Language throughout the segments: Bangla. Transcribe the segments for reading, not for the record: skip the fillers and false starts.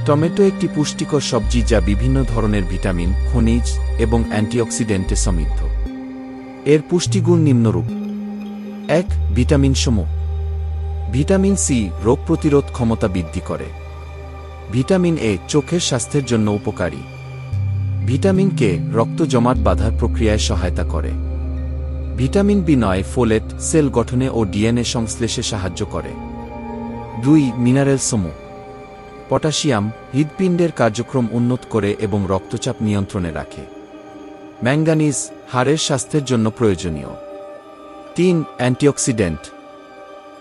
টমেটো একটি পুষ্টিকর সবজি যা বিভিন্ন ধরনের ভিটামিন, খনিজ এবং অ্যান্টিঅক্সিডেন্টে সমৃদ্ধ। এর পুষ্টিগুণ নিম্নরূপ। ১. ভিটামিন সমূহ। ভিটামিন সি রোগ প্রতিরোধ ক্ষমতা বৃদ্ধি করে। ভিটামিন এ চোখের স্বাস্থ্যের জন্য উপকারী। ভিটামিন কে রক্ত জমাট বাঁধার প্রক্রিয়ায় সহায়তা করে। ভিটামিন বি9 ফোলেট সেল গঠনে ও ডিএনএ সংশ্লেষে সাহায্য করে। ২. মিনারেল সমূহ। পটাশিয়াম হৃৎপিণ্ডের কার্যক্রম উন্নত করে এবং রক্তচাপ নিয়ন্ত্রণে রাখে। ম্যাঙ্গানিজ হাড়ের স্বাস্থ্যের জন্য প্রয়োজনীয়। ৩. অ্যান্টিঅক্সিডেন্ট।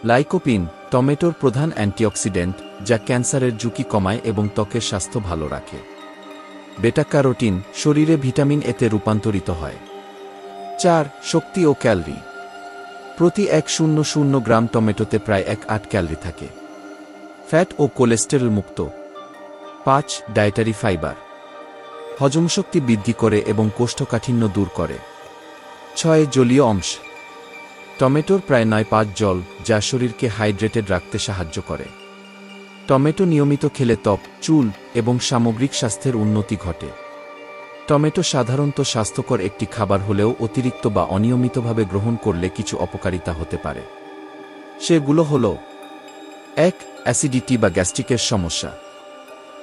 লাইকোপিন টমেটোর প্রধান অ্যান্টিঅক্সিডেন্ট যা ক্যান্সারের ঝুঁকি কমায় এবং ত্বকের স্বাস্থ্য ভালো রাখে। বেটা ক্যারোটিন শরীরে ভিটামিন এতে রূপান্তরিত হয়। ৪. শক্তি ও ক্যালরি। প্রতি ১০০ গ্রাম টমেটোতে প্রায় ১.৮ ক্যালরি থাকে। ফ্যাট ও কোলেস্টেরল মুক্ত। ৫. Dietary fibre. হজমশক্তি বৃদ্ধি করে এবং কোষ্ঠকাঠিন্য দূর করে। ৬. জলীয় অংশ। টমেটোর প্রায় ৯.৫ জল যা শরীরকে হাইড্রেটেড রাখতে সাহায্য করে। টমেটো নিয়মিত খেলে ত্বক, চুল এবং সামগ্রিক স্বাস্থ্যের উন্নতি ঘটে। টমেটো সাধারণত স্বাস্থ্যকর একটি খাবার হলেও অতিরিক্ত বা অনিয়মিতভাবে গ্রহণ করলে কিছু অপকারিতা হতে পারে। সেগুলো হল: ১. অ্যাসিডিটি বা গ্যাস্ট্রিকের সমস্যা।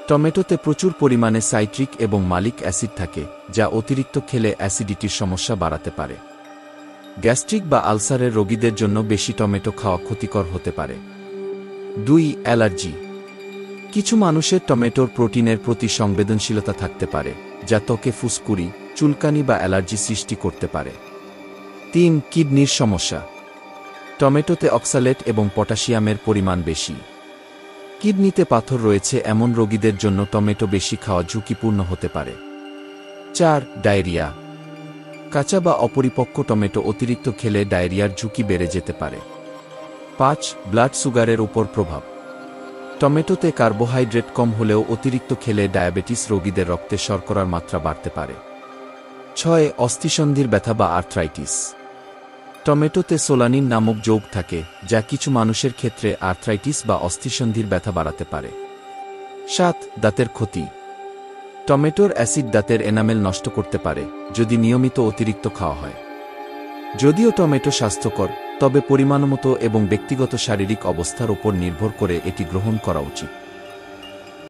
টমেটোতে প্রচুর পরিমাণে সাইট্রিক এবং মালিক অ্যাসিড থাকে যা অতিরিক্ত খেলে অ্যাসিডিটির সমস্যা বাড়াতে পারে। গ্যাস্ট্রিক বা আলসারের রোগীদের জন্য বেশি টমেটো খাওয়া ক্ষতিকর হতে পারে। ২. অ্যালার্জি। কিছু মানুষের টমেটোর প্রোটিনের প্রতি সংবেদনশীলতা থাকতে পারে যা ত্বকে ফুসকুড়ি, চুলকানি বা অ্যালার্জি সৃষ্টি করতে পারে। ৩. কিডনির সমস্যা। টমেটোতে অক্সালেট এবং পটাশিয়ামের পরিমাণ বেশি। কিডনিতে পাথর রয়েছে এমন রোগীদের জন্য টমেটো বেশি খাওয়া ঝুঁকিপূর্ণ হতে পারে। ৪. ডায়রিয়া। কাঁচা বা অপরিপক্ক টমেটো অতিরিক্ত খেলে ডায়রিয়ার ঝুঁকি বেড়ে যেতে পারে। ৫. ব্লাড সুগারের উপর প্রভাব। টমেটোতে কার্বোহাইড্রেট কম হলেও অতিরিক্ত খেলে ডায়াবেটিস রোগীদের রক্তে শর্করার মাত্রা বাড়তে পারে। ৬. অস্থিসন্ধির ব্যথা বা আর্থ্রাইটিস। টমেটোতে সোলানিন নামক যৌগ থাকে যা কিছু মানুষের ক্ষেত্রে আর্থ্রাইটিস বা অস্থিসন্ধির ব্যথা বাড়াতে পারে। ৭. দাঁতের ক্ষতি। টমেটোর অ্যাসিড দাঁতের এনামেল নষ্ট করতে পারে যদি নিয়মিত অতিরিক্ত খাওয়া হয়। যদিও টমেটো স্বাস্থ্যকর, তবে পরিমাণমতো এবং ব্যক্তিগত শারীরিক অবস্থার উপর নির্ভর করে এটি গ্রহণ করা উচিত।